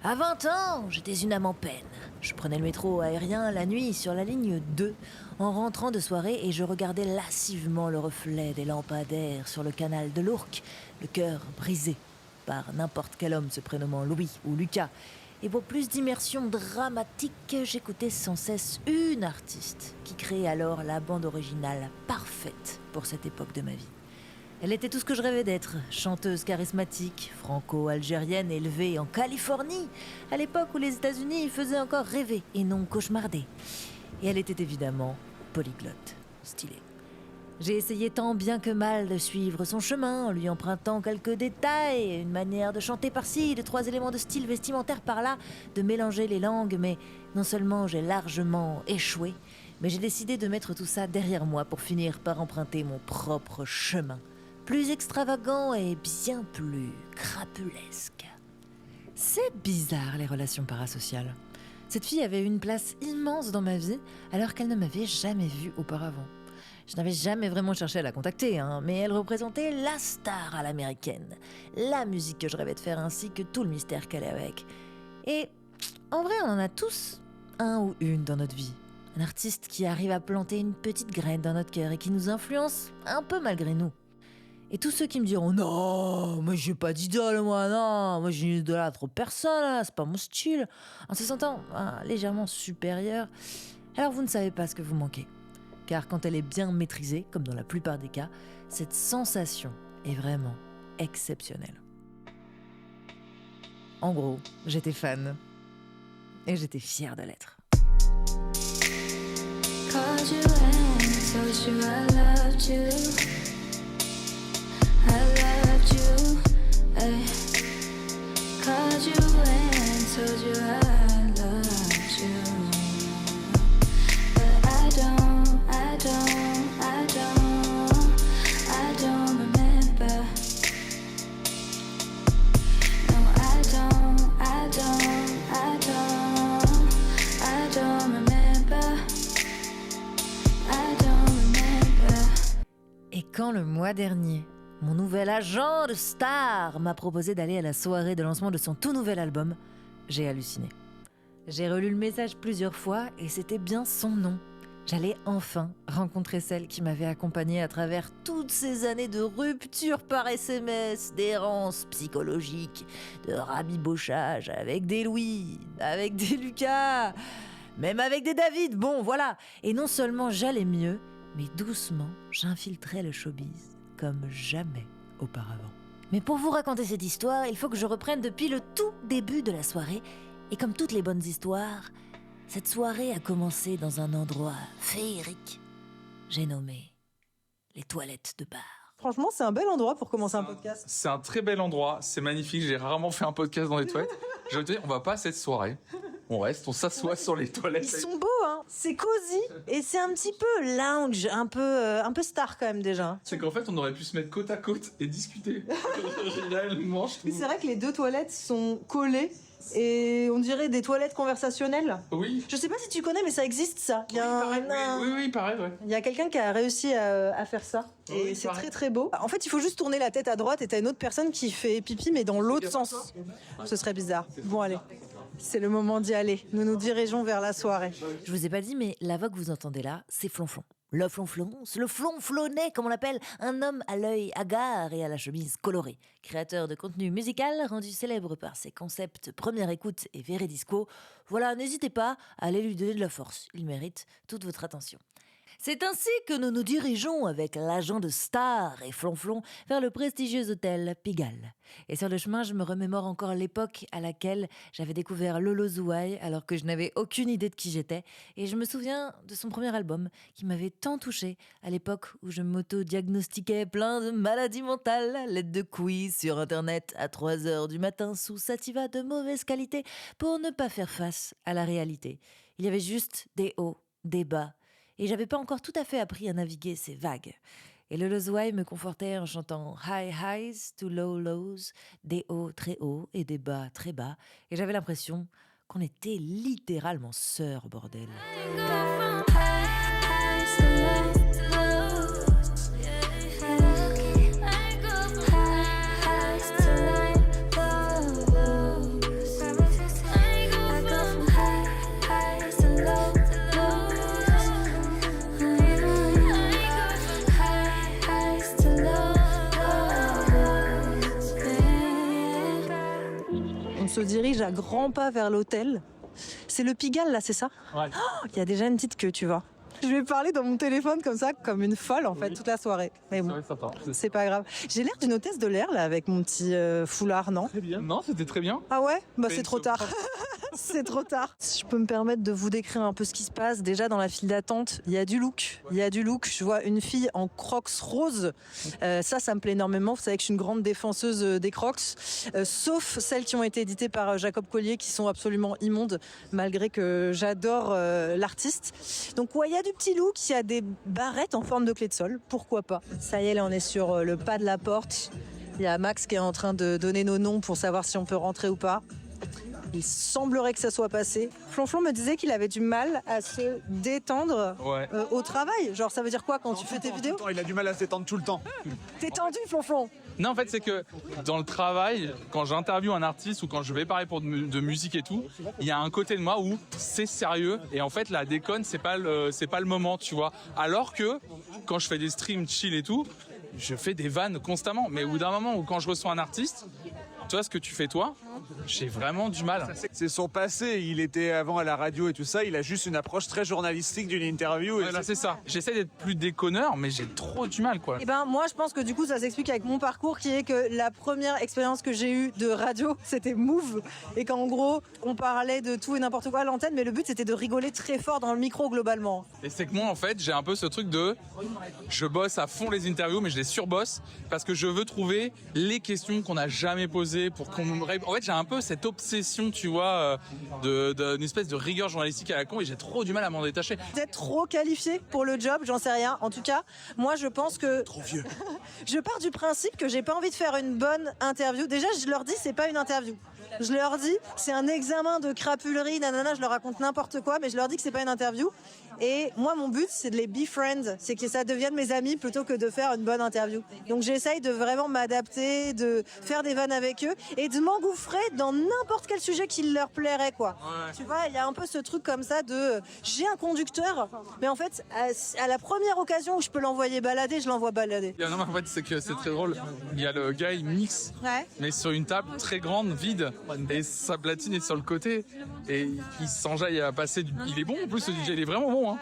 À 20 ans, j'étais une âme en peine. Je prenais le métro aérien la nuit sur la ligne 2 en rentrant de soirée et je regardais lascivement le reflet des lampadaires sur le canal de l'Ourcq, le cœur brisé par n'importe quel homme se prénommant Louis ou Lucas. Et pour plus d'immersion dramatique, j'écoutais sans cesse une artiste qui créait alors la bande originale parfaite pour cette époque de ma vie. Elle était tout ce que je rêvais d'être, chanteuse charismatique, franco-algérienne élevée en Californie, à l'époque où les États-Unis faisaient encore rêver et non cauchemarder. Et elle était évidemment polyglotte, stylée. J'ai essayé tant bien que mal de suivre son chemin en lui empruntant quelques détails, une manière de chanter par-ci, de 3 éléments de style vestimentaire par-là, de mélanger les langues, mais non seulement j'ai largement échoué, mais j'ai décidé de mettre tout ça derrière moi pour finir par emprunter mon propre chemin. Plus extravagant et bien plus crapulesque. C'est bizarre, les relations parasociales. Cette fille avait une place immense dans ma vie, alors qu'elle ne m'avait jamais vue auparavant. Je n'avais jamais vraiment cherché à la contacter, mais elle représentait la star à l'américaine. La musique que je rêvais de faire ainsi que tout le mystère qu'elle est avec. Et en vrai, on en a tous un ou une dans notre vie. Un artiste qui arrive à planter une petite graine dans notre cœur et qui nous influence un peu malgré nous. Et tous ceux qui me diront « Non, moi j'ai pas d'idole, moi j'ai idolâtre personne, là, c'est pas mon style », en se sentant légèrement supérieur, alors vous ne savez pas ce que vous manquez. Car quand elle est bien maîtrisée, comme dans la plupart des cas, cette sensation est vraiment exceptionnelle. En gros, j'étais fan. Et j'étais fière de l'être. Called you and told you I loved you. I loved you, ay. Called you and told you I loved you. But I don't remember. No, I don't remember. Et quand le mois dernier, mon nouvel agent de star m'a proposé d'aller à la soirée de lancement de son tout nouvel album, j'ai halluciné. J'ai relu le message plusieurs fois et c'était bien son nom. J'allais enfin rencontrer celle qui m'avait accompagnée à travers toutes ces années de rupture par SMS, d'errance psychologique, de rabibochage avec des Louis, avec des Lucas, même avec des David, bon voilà. Et non seulement j'allais mieux, mais doucement j'infiltrais le showbiz comme jamais auparavant. Mais pour vous raconter cette histoire, il faut que je reprenne depuis le tout début de la soirée. Et comme toutes les bonnes histoires, cette soirée a commencé dans un endroit féerique. J'ai nommé les toilettes de bar. Franchement, c'est un bel endroit pour commencer un podcast. C'est un très bel endroit, c'est magnifique. J'ai rarement fait un podcast dans les toilettes. J'ai envie de dire, on va pas à cette soirée. On reste, on s'assoit sur les toilettes. Ils sont beaux, hein. C'est cosy et c'est un petit peu lounge, un peu star quand même déjà. C'est qu'en fait, on aurait pu se mettre côte à côte et discuter. Réellement, je trouve. C'est vrai que les deux toilettes sont collées. Et on dirait des toilettes conversationnelles. Oui. Je sais pas si tu connais, mais ça existe ça. Oui, pareil, ouais. Il y a quelqu'un qui a réussi à faire ça. Et c'est très très beau. En fait, il faut juste tourner la tête à droite et t'as une autre personne qui fait pipi, mais dans l'autre sens. Ce serait bizarre. Bon, allez. C'est le moment d'y aller. Nous nous dirigeons vers la soirée. Je vous ai pas dit, mais la voix que vous entendez là, c'est Flonflon. Le flonflonce, le flonflonnet, comme on l'appelle, un homme à l'œil hagard et à la chemise colorée. Créateur de contenu musical, rendu célèbre par ses concepts Première Écoute et Vérédisco. Voilà, n'hésitez pas à aller lui donner de la force. Il mérite toute votre attention. C'est ainsi que nous nous dirigeons avec l'agent de star et Flonflon vers le prestigieux hôtel Pigalle. Et sur le chemin, je me remémore encore l'époque à laquelle j'avais découvert Lolo Zouaï alors que je n'avais aucune idée de qui j'étais. Et je me souviens de son premier album qui m'avait tant touchée à l'époque où je m'auto-diagnostiquais plein de maladies mentales, à l'aide de quiz sur internet à 3h du matin sous sativa de mauvaise qualité pour ne pas faire face à la réalité. Il y avait juste des hauts, des bas. Et j'avais pas encore tout à fait appris à naviguer ces vagues. Et le Lozouaï me confortait en chantant high highs to low lows, des hauts très hauts et des bas très bas. Et j'avais l'impression qu'on était littéralement sœurs, bordel. On se dirige à grands pas vers l'hôtel. C'est le Pigalle, là, c'est ça ? Ouais. Il y a déjà une petite queue, tu vois. Je vais parler dans mon téléphone comme ça, comme une folle en fait, toute la soirée. Mais bon, c'est pas grave. J'ai l'air d'une hôtesse de l'air là avec mon petit foulard, non ? Très bien. Non, c'était très bien. Ah ouais ? Bah c'est trop tard. C'est trop tard. Si je peux me permettre de vous décrire un peu ce qui se passe, déjà dans la file d'attente, il y a du look. Il y a du look. Je vois une fille en Crocs rose. Ça me plaît énormément. Vous savez que je suis une grande défenseuse des Crocs, sauf celles qui ont été éditées par Jacob Collier, qui sont absolument immondes, malgré que j'adore l'artiste. Donc ouais, il y a du petit look, il y a des barrettes en forme de clé de sol. Pourquoi pas ? Ça y est, là on est sur le pas de la porte. Il y a Max qui est en train de donner nos noms pour savoir si on peut rentrer ou pas. Il semblerait que ça soit passé. Flonflon me disait qu'il avait du mal à se détendre au travail. Genre, ça veut dire quoi quand tu fais tes vidéos ? Il a du mal à se détendre tout le temps. T'es tendu, Flonflon ? Non, en fait, c'est que dans le travail, quand j'interviewe un artiste ou quand je vais parler de musique et tout, il y a un côté de moi où c'est sérieux et en fait, la déconne, c'est pas le moment, tu vois. Alors que quand je fais des streams chill et tout, je fais des vannes constamment. Mais au bout d'un moment où quand je reçois un artiste, tu vois ce que tu fais toi, j'ai vraiment du mal. C'est son passé, il était avant à la radio et tout ça, il a juste une approche très journalistique d'une interview. Ouais, là c'est ça, j'essaie d'être plus déconneur mais j'ai trop du mal quoi. Et ben moi je pense que du coup ça s'explique avec mon parcours qui est que la première expérience que j'ai eue de radio c'était Move et qu'en gros on parlait de tout et n'importe quoi à l'antenne mais le but c'était de rigoler très fort dans le micro globalement. Et c'est que moi en fait j'ai un peu ce truc de je bosse à fond les interviews mais je les surbosse parce que je veux trouver les questions qu'on n'a jamais posées pour qu'on me réponde. En fait j'ai un peu cette obsession tu vois d'une espèce de rigueur journalistique à la con et j'ai trop du mal à m'en détacher. Vous êtes trop qualifié pour le job, j'en sais rien. En tout cas, moi je pense que... Trop vieux. Je pars du principe que j'ai pas envie de faire une bonne interview. Déjà, je leur dis c'est pas une interview. Je leur dis c'est un examen de crapulerie, nanana, je leur raconte n'importe quoi, mais je leur dis que c'est pas une interview. Et moi, mon but, c'est de les befriend, c'est que ça devienne mes amis plutôt que de faire une bonne interview. Donc j'essaye de vraiment m'adapter, de faire des vannes avec eux et de m'engouffrer dans n'importe quel sujet qui leur plairait, quoi. Ouais. Tu vois, il y a un peu ce truc comme ça de j'ai un conducteur, mais en fait, à la première occasion où je peux l'envoyer balader, je l'envoie balader. Non, mais en fait, c'est que c'est très drôle. Il y a le gars, il mixe, mais sur une table très grande, vide, et sa platine est sur le côté, et il s'enjaille à passer. Il est bon en plus, ce DJ, il est vraiment bon. Hein.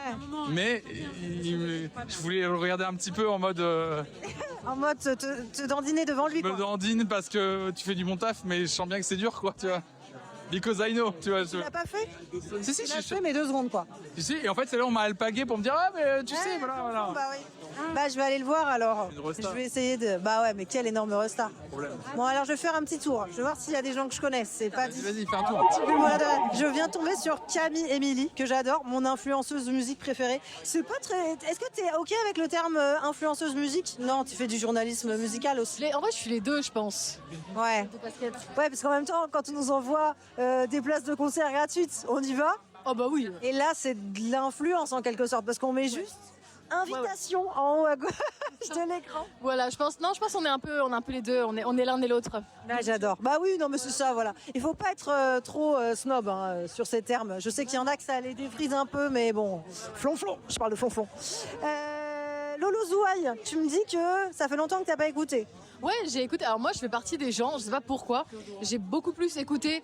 Mais je voulais le regarder un petit peu en mode... En mode te dandiner devant lui, quoi. Me dandine parce que tu fais du bon taf, mais je sens bien que c'est dur, quoi, tu vois. Because I know, tu vois. Tu l'as pas fait ? Si, tu l'as fait, mais 2 secondes, quoi. Si, et en fait, c'est là où on m'a alpagué pour me dire, ah, mais tu sais, voilà. Bah oui. Bah, je vais aller le voir alors. Je vais essayer de. Bah ouais, mais quel énorme resta. Bon, alors je vais faire un petit tour. Je vais voir s'il y a des gens que je connais. C'est pas. Vas-y, fais un tour. Je viens tomber sur Camille Emily, que j'adore, mon influenceuse de musique préférée. C'est pas très. Est-ce que t'es ok avec le terme influenceuse musique ? Non, tu fais du journalisme musical aussi. En vrai, je suis les deux, je pense. Ouais. Ouais, parce qu'en même temps, quand on nous envoie des places de concert gratuites, on y va. Oh bah oui. Et là, c'est de l'influence en quelque sorte, parce qu'on met juste invitation en haut à gauche de l'écran. Voilà, je pense qu'on est un peu les deux, on est l'un et l'autre. Ah, j'adore. Bah oui, non mais c'est ça, voilà. Il faut pas être trop snob sur ces termes. Je sais qu'il y en a que ça les défrise un peu, mais bon, flonflon. Je parle de flonflon. Lolo Zouaï, tu me dis que ça fait longtemps que t'as pas écouté. Ouais, j'ai écouté. Alors moi, je fais partie des gens, je sais pas pourquoi, j'ai beaucoup plus écouté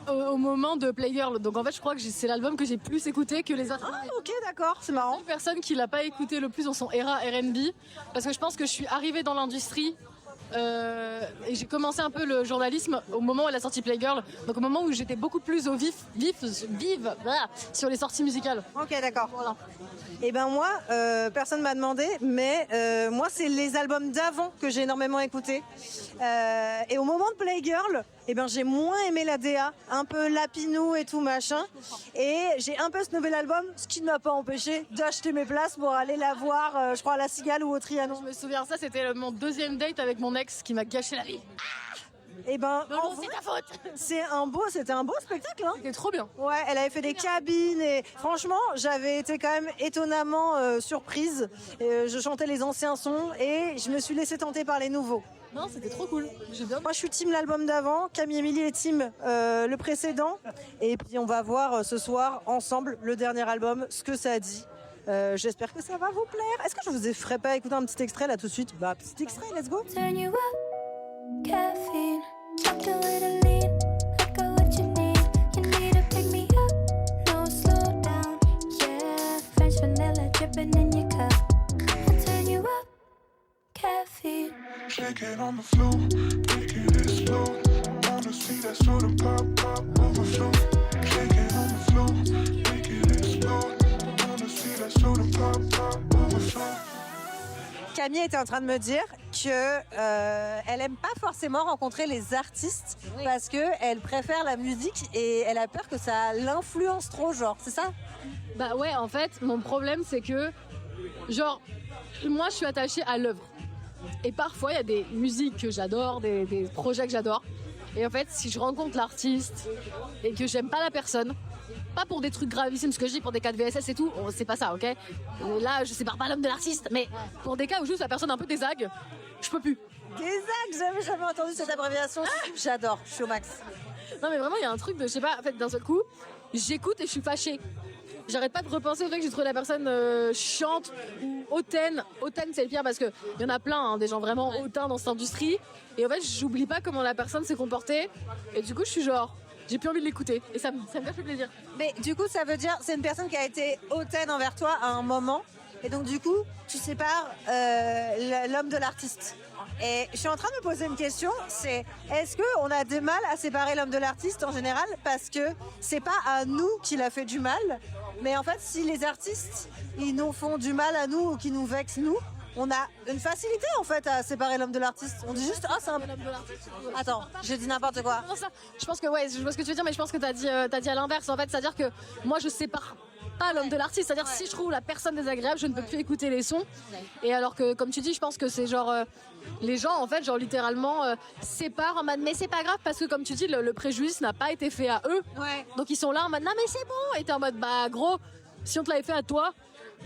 au moment de Playgirl. Donc en fait, je crois que c'est l'album que j'ai plus écouté que les autres. Ah ok, d'accord, c'est marrant. Une personne qui l'a pas écouté le plus dans son era R&B, parce que je pense que je suis arrivée dans l'industrie et j'ai commencé un peu le journalisme au moment où elle a sorti Playgirl, donc au moment où j'étais beaucoup plus au vive sur les sorties musicales. Ok, d'accord. Voilà. Et ben moi, personne m'a demandé, mais moi c'est les albums d'avant que j'ai énormément écouté. Et au moment de Playgirl, eh ben j'ai moins aimé la DA, un peu lapinou et tout machin. Et j'ai un peu snobé l'album, ce qui ne m'a pas empêché d'acheter mes places pour aller la voir, je crois à la Cigale ou au Trianon. Je me souviens, ça c'était mon deuxième date avec mon ex qui m'a gâché la vie. Et ben, non, c'est ta faute. C'était un beau spectacle. Hein. C'était trop bien. Ouais, elle avait fait des cabines et franchement, j'avais été quand même étonnamment surprise. Je chantais les anciens sons et je me suis laissée tenter par les nouveaux. Non, c'était trop cool. J'ai bien. Moi, je suis team l'album d'avant, Camille Emily est team le précédent. Et puis, on va voir ce soir ensemble le dernier album, ce que ça dit. J'espère que ça va vous plaire. Est-ce que je vous ferais pas écouter un petit extrait là tout de suite ? Bah, petit extrait, let's go. Turn you up, caffeine, chopped a little lean. Shake it on the floor, make it explode. Wanna see that soda pop, pop, overflow. Shake it on the floor, make it explode. Wanna see that soda pop, pop, overflow. Camille était en train de me dire que elle aime pas forcément rencontrer les artistes parce que elle préfère la musique et elle a peur que ça l'influence trop, genre, c'est ça? Bah ouais, en fait, mon problème c'est que, genre, moi je suis attachée à l'œuvre. Et parfois il y a des musiques que j'adore, des projets que j'adore. Et en fait, si je rencontre l'artiste et que j'aime pas la personne, pas pour des trucs gravissimes, ce que je dis pour des cas de VSS et tout, c'est pas ça, ok? Là, je sépare pas l'homme de l'artiste, mais pour des cas où juste la personne a un peu des agues, je peux plus. Des agues, j'avais jamais entendu cette abréviation. J'adore, je suis au max. Non mais vraiment, il y a un truc de, je sais pas, en fait, d'un seul coup, j'écoute et je suis fâchée. J'arrête pas de repenser au fait que j'ai trouvé la personne chiante ou hautaine. Hautaine, c'est le pire parce qu'il y en a plein, hein, des gens vraiment hautains dans cette industrie. Et en fait, j'oublie pas comment la personne s'est comportée. Et du coup, je suis genre, j'ai plus envie de l'écouter. Et ça me fait plaisir. Mais du coup, ça veut dire, c'est une personne qui a été hautaine envers toi à un moment. Et donc, du coup, tu sépares l'homme de l'artiste. Et je suis en train de me poser une question, c'est est-ce qu'on a du mal à séparer l'homme de l'artiste en général parce que c'est pas à nous qu'il a fait du mal, mais en fait si les artistes ils nous font du mal à nous ou qui nous vexent nous, on a une facilité en fait à séparer l'homme de l'artiste. On dit juste c'est un homme de l'artiste. Attends, j'ai dit n'importe quoi. Je pense que ouais, je vois ce que tu veux dire, mais je pense que t'as dit à l'inverse en fait, c'est-à-dire que moi je sépare pas l'homme de l'artiste, c'est-à-dire si je trouve la personne désagréable, je ne peux plus écouter les sons. Et alors que comme tu dis, je pense que c'est genre les gens en fait genre littéralement séparent en mode mais c'est pas grave parce que comme tu dis le préjudice n'a pas été fait à eux. Ouais. Donc ils sont là en mode non mais c'est bon, et t'es en mode bah gros, si on te l'avait fait à toi,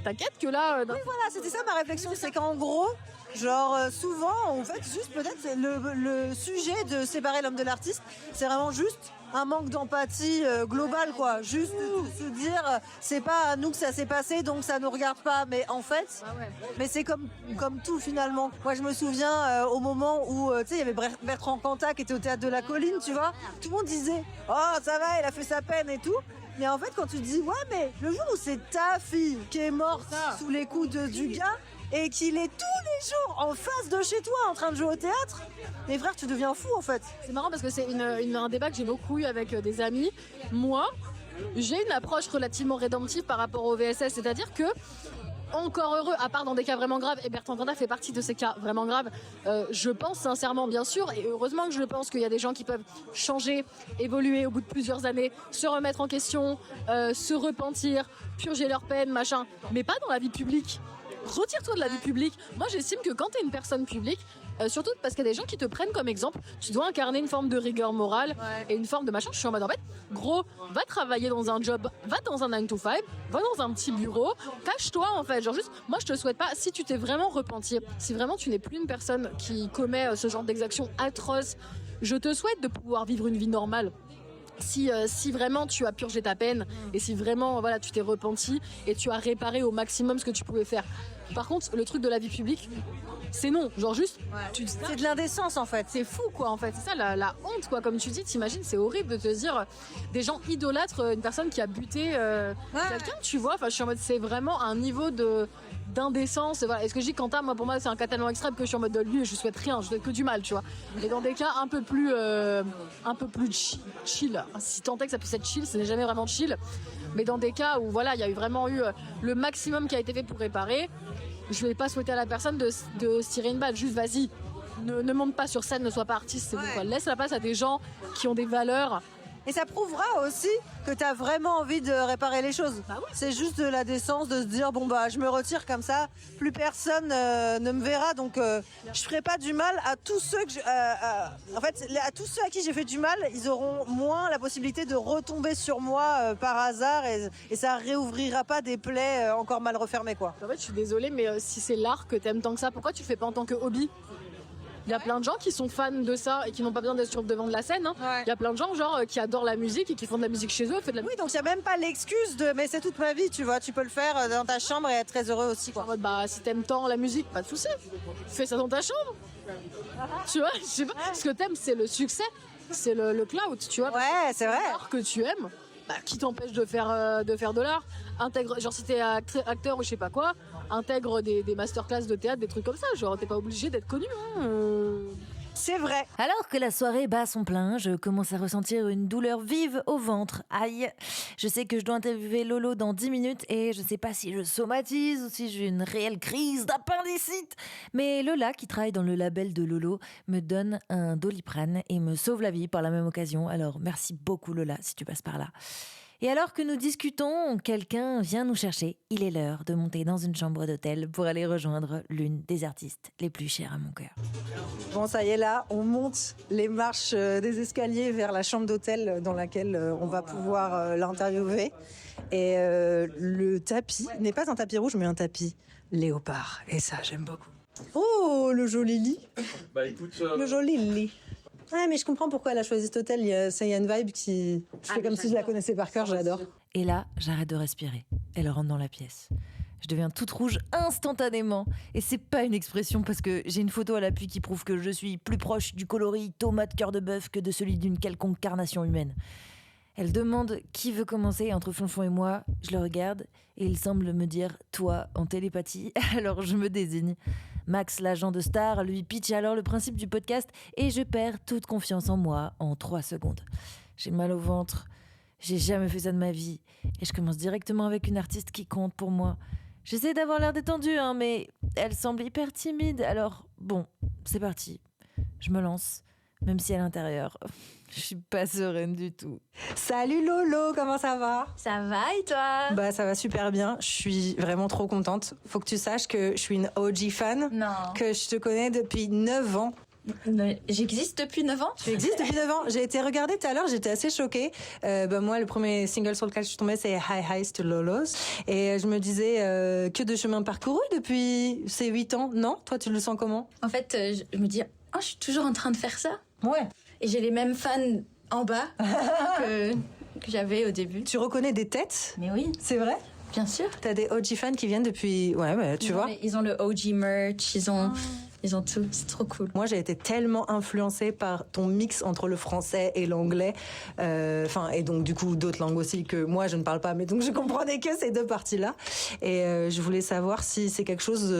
t'inquiète que là Oui voilà, c'était ça ma réflexion, c'est qu'en gros genre souvent en fait juste peut-être le sujet de séparer l'homme de l'artiste, c'est vraiment juste un manque d'empathie globale quoi, juste se dire c'est pas à nous que ça s'est passé donc ça nous regarde pas, mais en fait mais c'est comme tout finalement. Moi je me souviens au moment où tu sais il y avait Bertrand Cantat qui était au théâtre de la Colline, tu vois, tout le monde disait oh ça va, il a fait sa peine et tout. Mais en fait, quand tu te dis, ouais, mais le jour où c'est ta fille qui est morte sous les coups du gars et qu'il est tous les jours en face de chez toi en train de jouer au théâtre, mes frères, tu deviens fou en fait. C'est marrant parce que c'est un débat que j'ai beaucoup eu avec des amis. Moi, j'ai une approche relativement rédemptive par rapport au VSS, c'est-à-dire que encore heureux, à part dans des cas vraiment graves, et Bertrand Cantat fait partie de ces cas vraiment graves, je pense sincèrement, bien sûr, et heureusement que je le pense, qu'il y a des gens qui peuvent changer, évoluer au bout de plusieurs années, se remettre en question, se repentir, purger leur peine, machin, mais pas dans la vie publique. Retire-toi de la vie publique. Moi, j'estime que quand t'es une personne publique, surtout parce qu'il y a des gens qui te prennent comme exemple, tu dois incarner une forme de rigueur morale et une forme de machin. Je suis en mode, en fait, gros, va travailler dans un job, va dans un 9 to 5, va dans un petit bureau, cache-toi en fait. Genre juste, moi je te souhaite pas, si tu t'es vraiment repenti, si vraiment tu n'es plus une personne qui commet ce genre d'exactions atroces, je te souhaite de pouvoir vivre une vie normale. Si vraiment tu as purgé ta peine et si vraiment voilà, tu t'es repenti et tu as réparé au maximum ce que tu pouvais faire. Par contre, le truc de la vie publique, c'est non. Genre juste, c'est de l'indécence en fait. C'est fou quoi en fait. C'est ça la honte quoi. Comme tu dis, t'imagines, c'est horrible de te dire des gens idolâtrent une personne qui a buté quelqu'un, tu vois. Enfin, je suis en mode, c'est vraiment un niveau d'indécence. Voilà. Et ce que je dis, Quentin, moi pour moi c'est un cas tellement extrême que je suis en mode de lui, je souhaite rien, je souhaite que du mal, tu vois. Et dans des cas un peu plus chill, si tant est que ça puisse être chill, ce n'est jamais vraiment chill. Mais dans des cas où voilà, il y a eu vraiment eu le maximum qui a été fait pour réparer, je vais pas souhaiter à la personne de se tirer une balle. Juste vas-y, ne monte pas sur scène, ne sois pas artiste, c'est bon quoi. Laisse la place à des gens qui ont des valeurs. Et ça prouvera aussi que tu as vraiment envie de réparer les choses. Bah oui. C'est juste de la décence de se dire bon bah je me retire comme ça, plus personne ne me verra, donc je ferai pas du mal à tous ceux en fait à tous ceux à qui j'ai fait du mal, ils auront moins la possibilité de retomber sur moi par hasard et ça réouvrira pas des plaies encore mal refermées quoi. En fait, je suis désolée, mais si c'est l'art que t'aimes tant que ça, pourquoi tu le fais pas en tant que hobby? Il y a plein de gens qui sont fans de ça et qui n'ont pas besoin d'être sur le devant de la scène. Hein. Ouais. Il y a plein de gens genre qui adorent la musique et qui font de la musique chez eux. Oui, donc il n'y a même pas l'excuse de mais c'est toute ma vie, tu vois. Tu peux le faire dans ta chambre et être très heureux aussi. Quoi. En mode, bah, si t'aimes tant la musique, pas de souci. Fais ça dans ta chambre. Tu vois, je sais pas. Ce que t'aimes, c'est le succès, c'est le clout, tu vois. Ouais, c'est vrai. L'art que tu aimes, qui t'empêche de faire de l'art. Intègre, genre si t'es acteur ou je sais pas quoi, intègre des masterclass de théâtre, des trucs comme ça. Genre t'es pas obligé d'être connu. C'est vrai. Alors que la soirée bat son plein, je commence à ressentir une douleur vive au ventre. Aïe. Je sais que je dois interviewer Lolo dans 10 minutes et je sais pas si je somatise ou si j'ai une réelle crise d'appendicite. Mais Lola, qui travaille dans le label de Lolo, me donne un Doliprane et me sauve la vie par la même occasion. Alors merci beaucoup Lola si tu passes par là. Et alors que nous discutons, quelqu'un vient nous chercher. Il est l'heure de monter dans une chambre d'hôtel pour aller rejoindre l'une des artistes les plus chères à mon cœur. Bon, ça y est, là, on monte les marches des escaliers vers la chambre d'hôtel dans laquelle on va pouvoir l'interviewer. Et le tapis n'est pas un tapis rouge, mais un tapis léopard. Et ça, j'aime beaucoup. Oh, le joli lit. Bah écoute, Le joli lit. Ah, mais je comprends pourquoi elle a choisi cet hôtel. Il y a une vibe qui... Je fais comme si je la connaissais par cœur, j'adore. Et là, j'arrête de respirer. Elle rentre dans la pièce. Je deviens toute rouge instantanément. Et c'est pas une expression parce que j'ai une photo à l'appui qui prouve que je suis plus proche du coloris tomate cœur de bœuf que de celui d'une quelconque carnation humaine. Elle demande qui veut commencer entre Flonflon et moi. Je le regarde et il semble me dire « toi » en télépathie. Alors je me désigne. Max, l'agent de Star, lui pitch alors le principe du podcast et je perds toute confiance en moi en 3 secondes. J'ai mal au ventre. J'ai jamais fait ça de ma vie. Et je commence directement avec une artiste qui compte pour moi. J'essaie d'avoir l'air détendue, mais elle semble hyper timide. Alors, bon, c'est parti. Je me lance, même si à l'intérieur, je suis pas sereine du tout. Salut Lolo, comment ça va? Ça va et toi? Bah ça va super bien, je suis vraiment trop contente. Faut que tu saches que je suis une OG fan, Non. que je te connais depuis 9 ans. J'existe depuis 9 ans? Tu existes depuis 9 ans. J'ai été regarder tout à l'heure, j'étais assez choquée. Moi, le premier single sur lequel je suis tombée, c'est Hi Hi's to Lolos. Et je me disais, que de chemin parcouru depuis ces 8 ans. Non? Toi, tu le sens comment? En fait, je me dis, oh, je suis toujours en train de faire ça. Ouais. Et j'ai les mêmes fans en bas que j'avais au début. Tu reconnais des têtes? Mais oui, C'est vrai? bien sûr. T'as des OG fans qui viennent depuis... Ouais, tu vois. Ils ont le OG merch, ils ont tout. C'est trop cool. Moi, j'ai été tellement influencée par ton mix entre le français et l'anglais, et donc du coup d'autres langues aussi que moi je ne parle pas, mais donc je comprenais que ces 2 parties-là. Et je voulais savoir si c'est quelque chose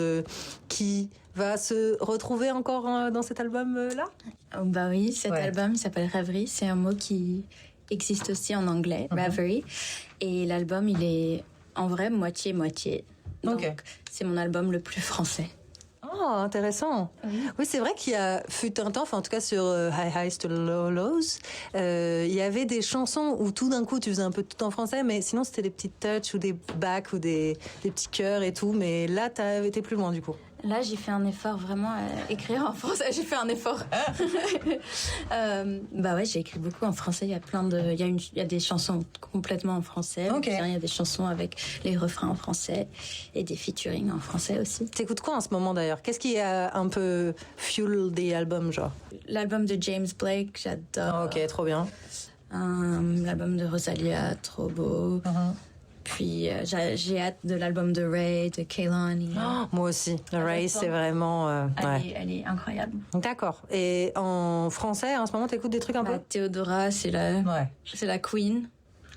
qui va se retrouver encore dans cet album-là. Oh, bah oui, cet Ouais. album il s'appelle Rêverie. C'est un mot qui existe aussi en anglais, Rêverie. Et l'album, il est en vrai moitié-moitié. Donc, Ok. c'est mon album le plus français. Oh, intéressant. Oui, c'est vrai qu'il y a fut un temps, en tout cas sur Hi Hi's to Lolos, il y avait des chansons où tout d'un coup tu faisais un peu tout en français, mais sinon c'était des petites touches ou des backs ou des petits chœurs et tout. Mais là, t'as été plus loin du coup. Là, j'ai fait un effort vraiment à écrire en français. J'ai fait un effort. Bah ouais, j'ai écrit beaucoup en français. Il y a plein de, il y a des chansons complètement en français. Ok. Il y a des chansons avec les refrains en français et des featuring en français aussi. T'écoutes quoi en ce moment d'ailleurs? Qu'est-ce qui a un peu fuel des albums, genre? L'album de James Blake, j'adore. Ok, trop bien. L'album de Rosalia, trop beau. Puis j'ai hâte de l'album de Ray, de Kehlani. Moi aussi. The Race, c'est vraiment. Elle est incroyable. D'accord. Et en français, en ce moment, t'écoutes des trucs un peu? Théodora, c'est la queen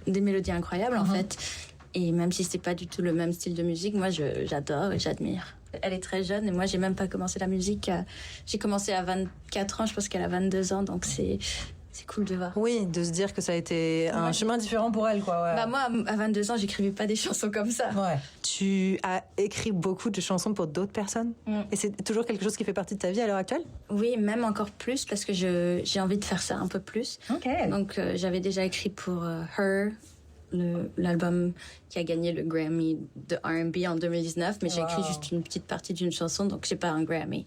des mélodies incroyables en fait. Et même si c'est pas du tout le même style de musique, moi j'adore et j'admire. Elle est très jeune et moi j'ai même pas commencé la musique. J'ai commencé à 24 ans, je pense qu'elle a 22 ans, donc c'est cool de voir. Oui, de se dire que ça a été un chemin différent pour elle, quoi. Ouais. Bah moi, à 22 ans, j'écrivais pas des chansons comme ça. Ouais. Tu as écrit beaucoup de chansons pour d'autres personnes et c'est toujours quelque chose qui fait partie de ta vie à l'heure actuelle? Oui, même encore plus parce que j'ai envie de faire ça un peu plus. Ok. Donc j'avais déjà écrit pour Her, l'album qui a gagné le Grammy de R&B en 2019, mais j'ai écrit juste une petite partie d'une chanson, donc j'ai pas un Grammy.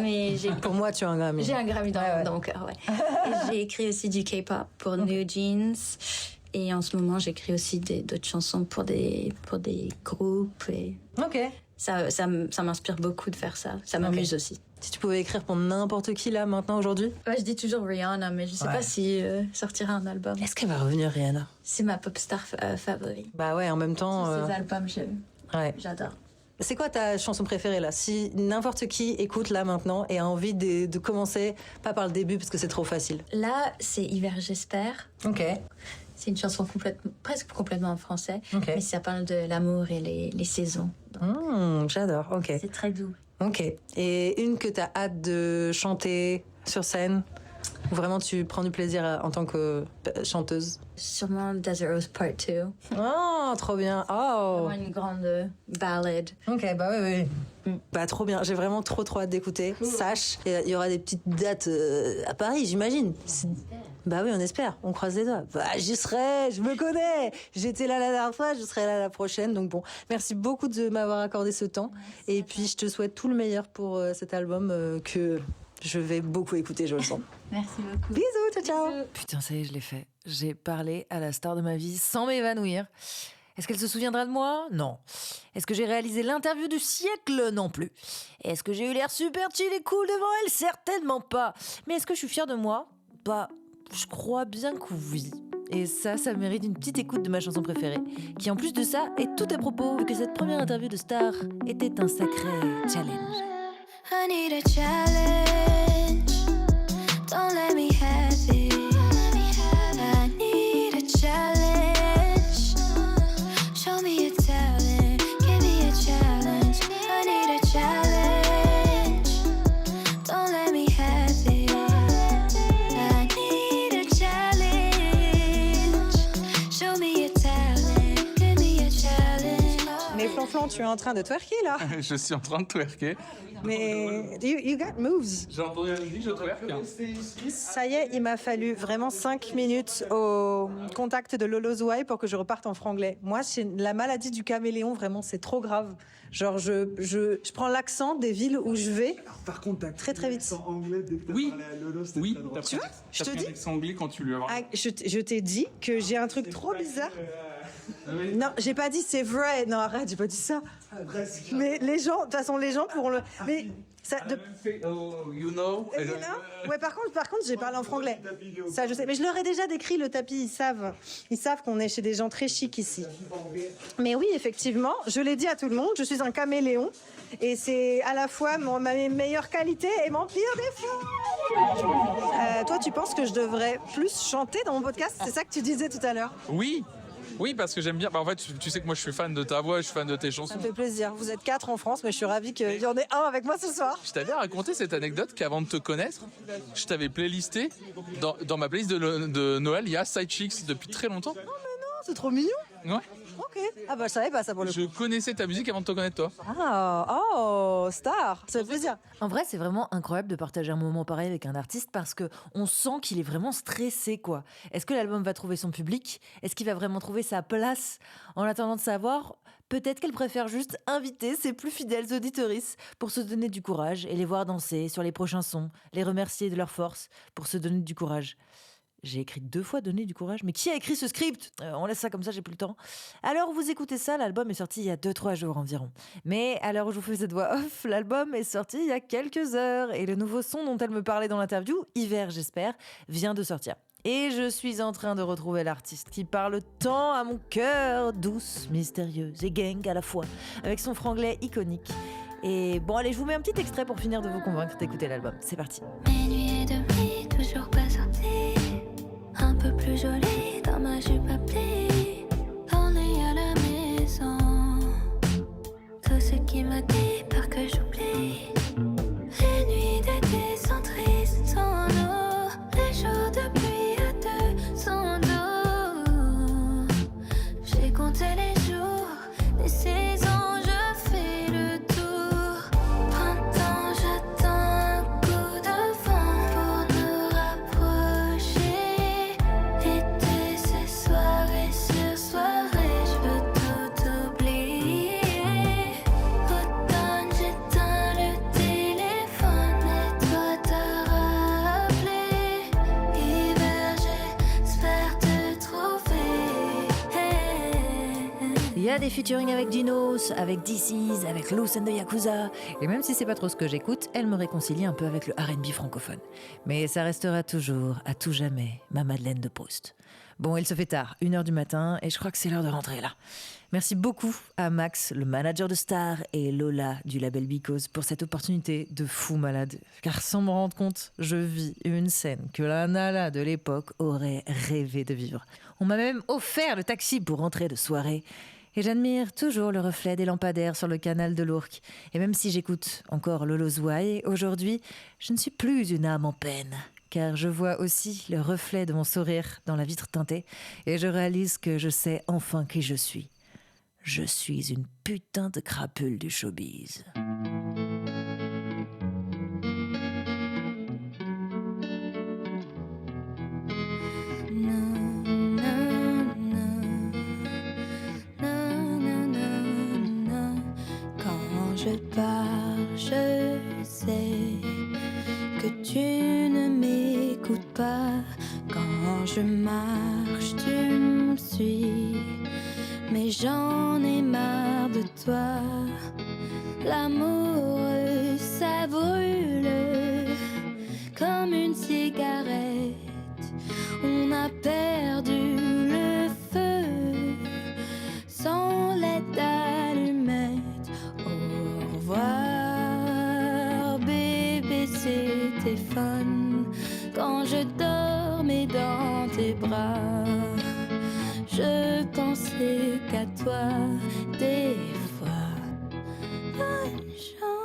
Mais Pour moi, tu as un Grammy. j'ai un Grammy dans mon cœur, ouais. Et j'ai écrit aussi du K-pop pour New Jeans. Et en ce moment, j'écris aussi d'autres chansons pour des groupes. Et Ok. ça m'inspire beaucoup de faire ça. Ça m'amuse aussi. Si tu pouvais écrire pour n'importe qui là, maintenant, aujourd'hui? Ouais, je dis toujours Rihanna, mais je sais pas si sortira un album. Est-ce qu'elle va revenir, Rihanna? C'est ma pop star favorite. Bah ouais, en même temps. Ces albums, Ouais. j'adore. C'est quoi ta chanson préférée là? Si n'importe qui écoute là maintenant et a envie de commencer, pas par le début parce que c'est trop facile. Là, c'est Hiver, j'espère. Ok. C'est une chanson presque complètement en français, Ok. mais ça parle de l'amour et les saisons. J'adore, ok. C'est très doux. Ok. Et une que tu as hâte de chanter sur scène, ou vraiment tu prends du plaisir en tant que chanteuse? Sûrement Desert Rose Part 2. Oh, trop bien. Oh. Vraiment une grande ballade. Ok, bah oui. Bah trop bien, j'ai vraiment trop hâte d'écouter. Sache, il y aura des petites dates à Paris, j'imagine. Bah oui, on espère, on croise les doigts. Bah j'y serai, je me connais. J'étais là la dernière fois, je serai là la prochaine. Donc bon, merci beaucoup de m'avoir accordé ce temps. Et puis je te souhaite tout le meilleur pour cet album que je vais beaucoup écouter, je le sens. Merci beaucoup. Bisous, ciao ciao. Putain, ça y est, je l'ai fait. J'ai parlé à la star de ma vie sans m'évanouir. Est-ce qu'elle se souviendra de moi? Non. Est-ce que j'ai réalisé l'interview du siècle? Non plus. Est-ce que j'ai eu l'air super chill et cool devant elle? Certainement pas. Mais est-ce que je suis fière de moi? Bah, je crois bien que oui. Et ça mérite une petite écoute de ma chanson préférée, qui en plus de ça est tout à propos, vu que cette première interview de star était un sacré challenge. I need a challenge. Don't let me have it. I need a challenge. Show me your talent. Give me a challenge. I need a challenge. Don't let me have it. I need a challenge. Show me your talent. Give me a challenge. Mais Flanflan, tu es en train de twerker là. Je suis en train de twerker. Mais you got moves. J'ai entendu la musique, je twerk. Ça y est, il m'a fallu vraiment 5 minutes au contact de Lolo Zouaï pour que je reparte en franglais. Moi, c'est la maladie du caméléon, vraiment, c'est trop grave. Genre, je prends l'accent des villes où je vais. Par contre, t'as Très, très vite. l'accent anglais dès que t'as Oui. parlé à Lolo, c'était Oui, très drôle. Tu vois, je te dis. l'accent anglais quand tu lui as Ah, je t'ai dit que j'ai un truc trop bizarre. Non, j'ai pas dit c'est vrai. Non, arrête, j'ai pas dit ça. Mais les gens, de toute façon, les gens pourront le. Mais ça. Oh, you know. Et là, ouais, par contre, j'ai parlé en franglais. Ça, je sais. Mais je leur ai déjà décrit le tapis. Ils savent qu'on est chez des gens très chics ici. Mais oui, effectivement, je l'ai dit à tout le monde. Je suis un caméléon. Et c'est à la fois ma meilleure qualité et mon pire défaut. Toi, tu penses que je devrais plus chanter dans mon podcast? C'est ça que tu disais tout à l'heure. Oui, parce que j'aime bien. Bah, en fait, tu sais que moi, je suis fan de ta voix, je suis fan de tes Ça chansons. me fait plaisir. Vous êtes 4 en France, mais je suis ravie qu'il y en ait un avec moi ce soir. Je t'avais raconté cette anecdote qu'avant de te connaître, je t'avais playlisté dans ma playlist de Noël. Il y a Side Chicks depuis très longtemps. C'est trop mignon. Ouais. Ok. Ah bah je savais pas ça pour le coup. Je connaissais ta musique avant de te connaître toi. Oh, star. Ça fait plaisir. En vrai, c'est vraiment incroyable de partager un moment pareil avec un artiste parce que on sent qu'il est vraiment stressé, quoi. Est-ce que l'album va trouver son public? Est-ce qu'il va vraiment trouver sa place? En attendant de savoir, peut-être qu'elle préfère juste inviter ses plus fidèles auditorices pour se donner du courage et les voir danser sur les prochains sons, les remercier de leur force pour se donner du courage. J'ai écrit 2 fois donner du courage. Mais qui a écrit ce script? On laisse ça comme ça, j'ai plus le temps. Alors vous écoutez ça, l'album est sorti il y a 2-3 jours environ. Mais à l'heure où je vous fais cette voix off, l'album est sorti il y a quelques heures. Et le nouveau son dont elle me parlait dans l'interview, Hiver j'espère, vient de sortir. Et je suis en train de retrouver l'artiste qui parle tant à mon cœur, douce, mystérieuse et gang à la fois, avec son franglais iconique. Et bon allez, je vous mets un petit extrait pour finir de vous convaincre d'écouter l'album. C'est parti. Minuit et demi, toujours pas sorti. Un peu plus jolie dans ma jupe à plis. On est à la maison. Tout ce qui m'a dit, par que j'oublie. Les nuits d'été sont tristes, sont en eau. Les jours de pluie à deux sont en eau. J'ai compté les jours, les saisons, je fais le tour. Printemps, j'attends un coup de vent pour nous rapprocher. Été, c'est soirée sur soirée, je veux tout oublier. Automne, j'éteins le téléphone et toi t'as rappelé. Hiver, j'espère te trouver. Il y a des featuring avec Dinos, avec DC's, avec Loose and the Yakuza. Et même si c'est pas trop ce que j'écoute, elle me réconcilie un peu avec le R&B francophone. Mais ça restera toujours, à tout jamais, ma Madeleine de Proust. Bon, il se fait tard, 1h du matin, et je crois que c'est l'heure de rentrer là. Merci beaucoup à Max, le manager de Star, et Lola du label Because pour cette opportunité de fou malade. Car sans me rendre compte, je vis une scène que la Nala de l'époque aurait rêvé de vivre. On m'a même offert le taxi pour rentrer de soirée. Et j'admire toujours le reflet des lampadaires sur le canal de l'Ourcq. Et même si j'écoute encore Lolo Zouaï, aujourd'hui, je ne suis plus une âme en peine. Car je vois aussi le reflet de mon sourire dans la vitre teintée. Et je réalise que je sais enfin qui je suis. Je suis une putain de crapule du showbiz. Quand je pars, je sais que tu ne m'écoutes pas. Quand je marche, tu me suis. Mais j'en ai marre de toi. L'amour, ça brûle comme une cigarette. On a perdu le feu sans l'aide d'allumette. Au revoir, bébé, c'était fun quand je dormais dans tes bras. Je pensais qu'à toi des fois. Bonne chance.